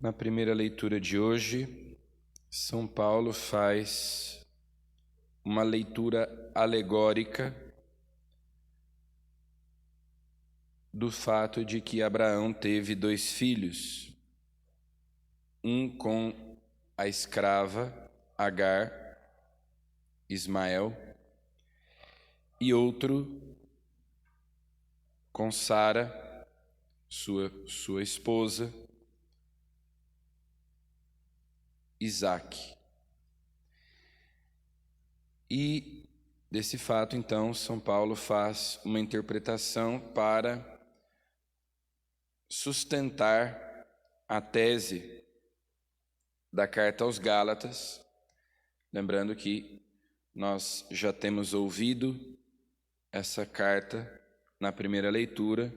Na primeira leitura de hoje, São Paulo faz uma leitura alegórica do fato de que Abraão teve 2 filhos, um com a escrava Agar, Ismael, e outro com Sara, sua esposa, Isaque. E desse fato, então, São Paulo faz uma interpretação para sustentar a tese da carta aos Gálatas, lembrando que nós já temos ouvido essa carta na primeira leitura,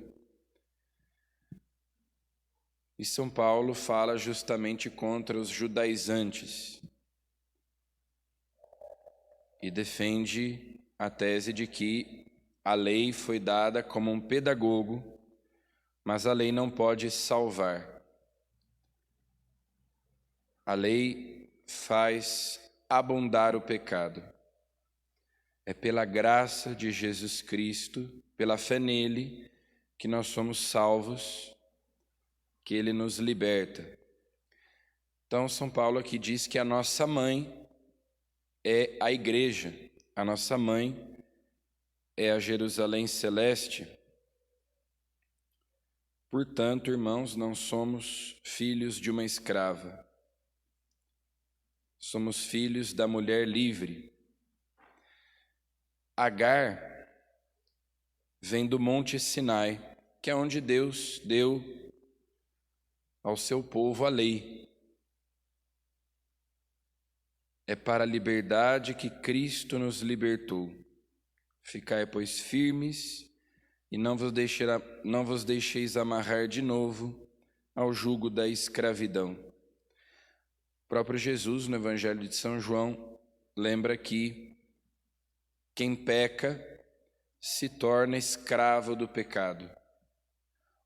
e São Paulo fala justamente contra os judaizantes e defende a tese de que a lei foi dada como um pedagogo, mas a lei não pode salvar. A lei faz abundar o pecado. É pela graça de Jesus Cristo, pela fé nele, que nós somos salvos, que ele nos liberta. Então, São Paulo aqui diz que a nossa mãe é a igreja, a nossa mãe é a Jerusalém celeste. Portanto, irmãos, não somos filhos de uma escrava. Somos filhos da mulher livre. Agar vem do Monte Sinai, que é onde Deus deu ao seu povo a lei. É para a liberdade que Cristo nos libertou. Ficai, pois, firmes e não vos deixeis amarrar de novo ao jugo da escravidão. O próprio Jesus, no Evangelho de São João, lembra que quem peca se torna escravo do pecado.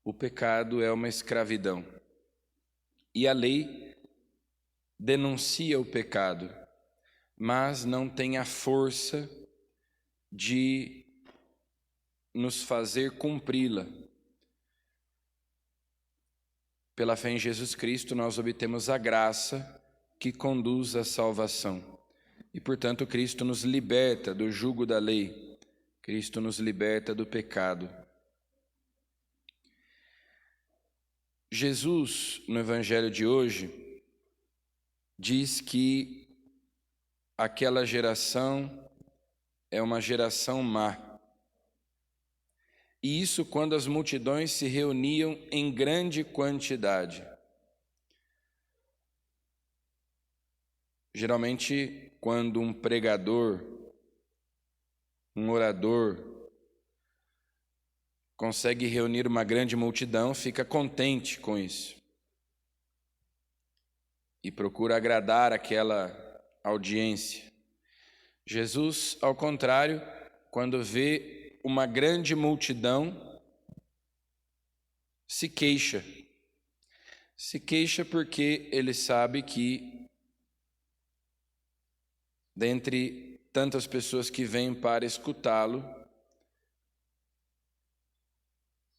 O pecado é uma escravidão. E a lei denuncia o pecado, mas não tem a força de nos fazer cumpri-la. Pela fé em Jesus Cristo, nós obtemos a graça que conduz à salvação. E, portanto, Cristo nos liberta do jugo da lei. Cristo nos liberta do pecado. Jesus, no Evangelho de hoje, diz que aquela geração é uma geração má. E isso quando as multidões se reuniam em grande quantidade. Geralmente, quando um pregador, um orador, consegue reunir uma grande multidão, fica contente com isso. E procura agradar aquela audiência. Jesus, ao contrário, quando vê uma grande multidão, se queixa. Se queixa porque ele sabe que, dentre tantas pessoas que vêm para escutá-lo,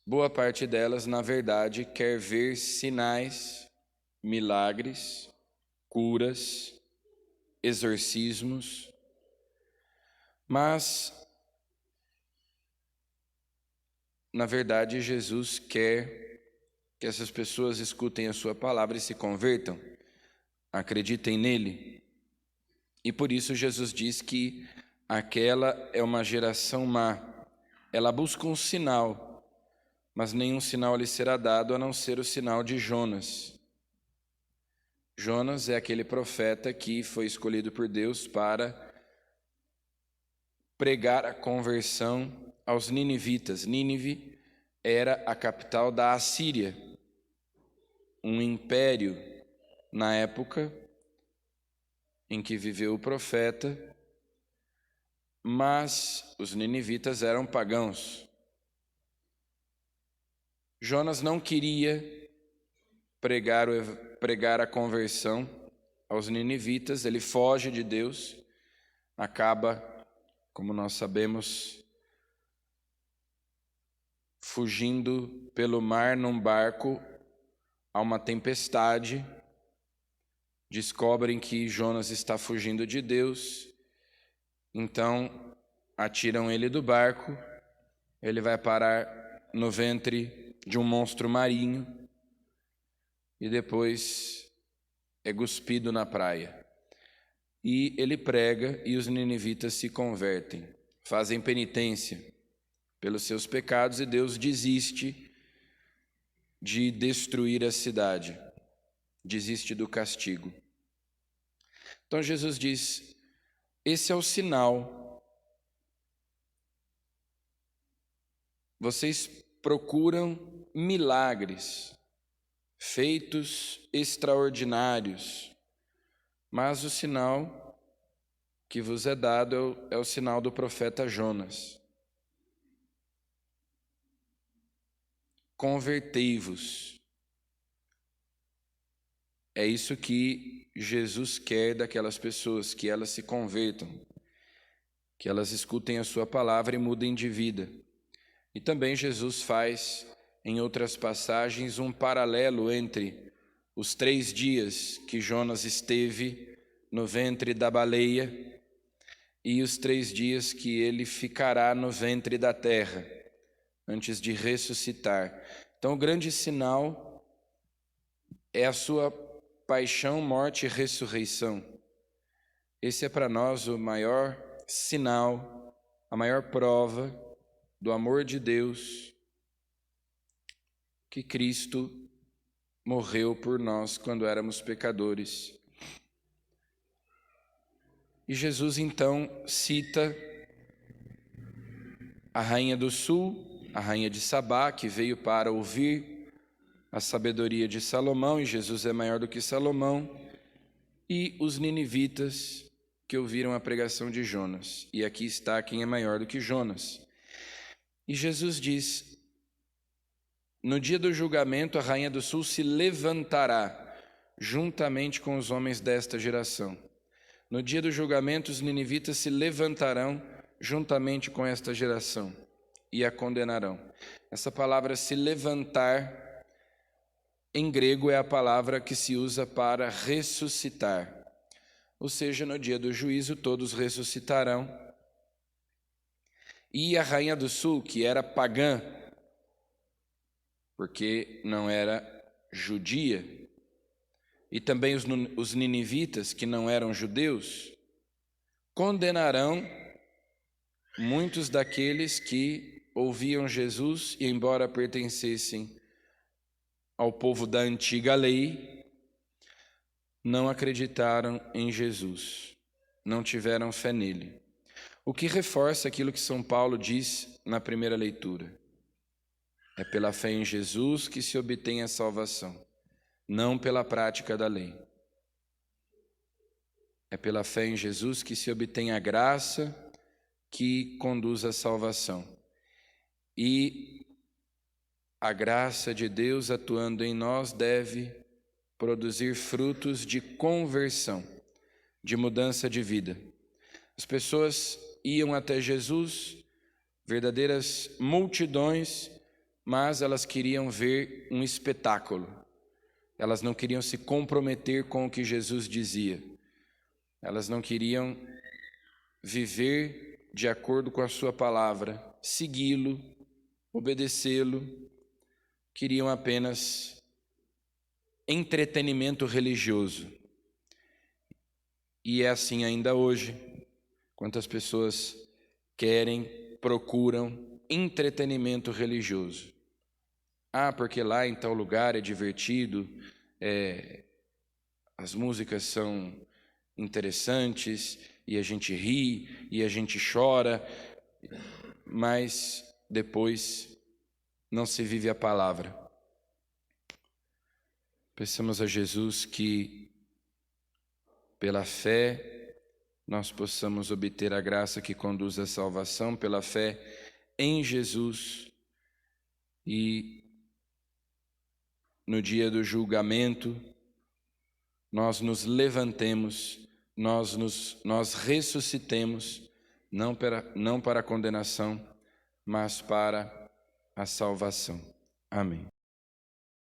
boa parte delas, na verdade, quer ver sinais, milagres, curas, exorcismos, mas, na verdade, Jesus quer que essas pessoas escutem a sua palavra e se convertam, acreditem nele. E por isso Jesus diz que aquela é uma geração má. Ela busca um sinal, mas nenhum sinal lhe será dado a não ser o sinal de Jonas. Jonas é aquele profeta que foi escolhido por Deus para pregar a conversão aos ninivitas. Nínive era a capital da Assíria, um império na época em que viveu o profeta, mas os ninivitas eram pagãos. Jonas não queria pregar pregar a conversão aos ninivitas. Ele foge de Deus, acaba, como nós sabemos, fugindo pelo mar num barco a uma tempestade. Descobrem que Jonas está fugindo de Deus, então atiram ele do barco. Ele vai parar no ventre de um monstro marinho e depois é cuspido na praia. E ele prega e os ninivitas se convertem, fazem penitência pelos seus pecados e Deus desiste de destruir a cidade, desiste do castigo. Então Jesus diz: esse é o sinal. Vocês procuram milagres, feitos extraordinários, mas o sinal que vos é dado é o sinal do profeta Jonas. Convertei-vos. É isso que Jesus quer daquelas pessoas, que elas se convertam, que elas escutem a sua palavra e mudem de vida. E também Jesus faz, em outras passagens, um paralelo entre os 3 dias que Jonas esteve no ventre da baleia e os 3 dias que ele ficará no ventre da terra, antes de ressuscitar. Então, o grande sinal é a sua paixão, morte e ressurreição. Esse é para nós o maior sinal, a maior prova do amor de Deus, que Cristo morreu por nós quando éramos pecadores. E Jesus então cita a rainha do sul, a rainha de Sabá, que veio para ouvir a sabedoria de Salomão, e Jesus é maior do que Salomão, e os ninivitas que ouviram a pregação de Jonas. E aqui está quem é maior do que Jonas. E Jesus diz: no dia do julgamento, a rainha do sul se levantará juntamente com os homens desta geração. No dia do julgamento, os ninivitas se levantarão juntamente com esta geração e a condenarão. Essa palavra se levantar, em grego, é a palavra que se usa para ressuscitar. Ou seja, no dia do juízo, todos ressuscitarão. E a rainha do sul, que era pagã, porque não era judia, e também os ninivitas, que não eram judeus, condenarão muitos daqueles que ouviam Jesus e, embora pertencessem ao povo da antiga lei, não acreditaram em Jesus, não tiveram fé nele. O que reforça aquilo que São Paulo diz na primeira leitura. É pela fé em Jesus que se obtém a salvação, não pela prática da lei. É pela fé em Jesus que se obtém a graça que conduz à salvação. E a graça de Deus atuando em nós deve produzir frutos de conversão, de mudança de vida. As pessoas iam até Jesus, verdadeiras multidões, mas elas queriam ver um espetáculo. Elas não queriam se comprometer com o que Jesus dizia. Elas não queriam viver de acordo com a sua palavra, segui-lo, obedecê-lo. Queriam apenas entretenimento religioso. E é assim ainda hoje. Quantas pessoas procuram entretenimento religioso. Porque lá em tal lugar é divertido, as músicas são interessantes, e a gente ri, e a gente chora, mas depois não se vive a palavra. Peçamos a Jesus que, pela fé, nós possamos obter a graça que conduz à salvação, pela fé em Jesus, e no dia do julgamento, nós nos levantemos, nós ressuscitemos, não para a condenação, mas para a salvação. Amém.